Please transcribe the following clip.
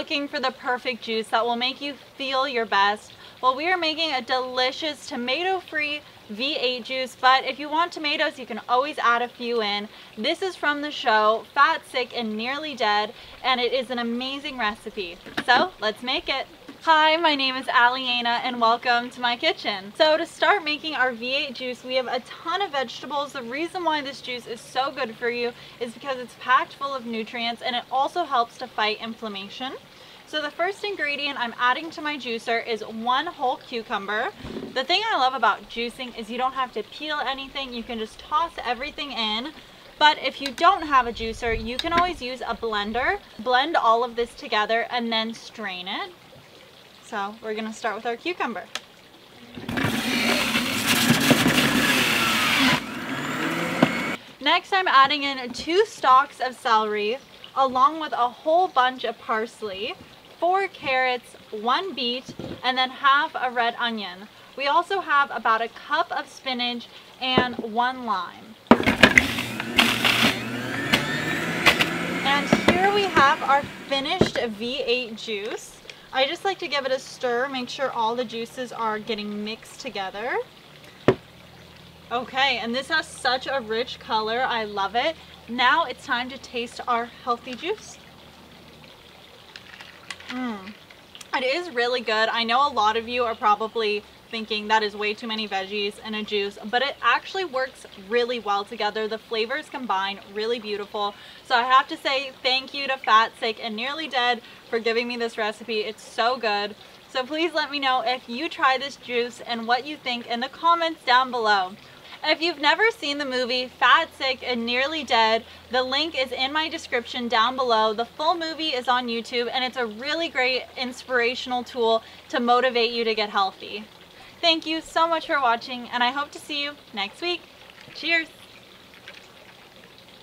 looking for the perfect juice that will make you feel your best, well, we are making a delicious tomato-free V8 juice, but if you want tomatoes, you can always add a few in. This is from the show Fat, Sick, and Nearly Dead, and it is an amazing recipe. So let's make it. Hi, my name is Aliana and welcome to my kitchen. So to start making our V8 juice, we have a ton of vegetables. The reason why this juice is so good for you is because it's packed full of nutrients and it also helps to fight inflammation. So the first ingredient I'm adding to my juicer is 1 whole cucumber. The thing I love about juicing is you don't have to peel anything. You can just toss everything in. But if you don't have a juicer, you can always use a blender. Blend all of this together and then strain it. So we're gonna start with our cucumber. Next, I'm adding in 2 stalks of celery, along with a whole bunch of parsley, 4 carrots, 1 beet, and then half a red onion. We also have about a cup of spinach and 1 lime. And here we have our finished V8 juice. I just like to give it a stir, make sure all the juices are getting mixed together. Okay, and this has such a rich color. I love it. Now it's time to taste our healthy juice. It is really good. I know a lot of you are probably thinking that is way too many veggies in a juice, but it actually works really well together. The flavors combine really beautiful. So I have to say thank you to Fat, Sick, and Nearly Dead for giving me this recipe. It's so good. So please let me know if you try this juice and what you think in the comments down below. If you've never seen the movie Fat, Sick, and Nearly Dead, the link is in my description down below. The full movie is on YouTube and it's a really great inspirational tool to motivate you to get healthy. Thank you so much for watching and I hope to see you next week. Cheers!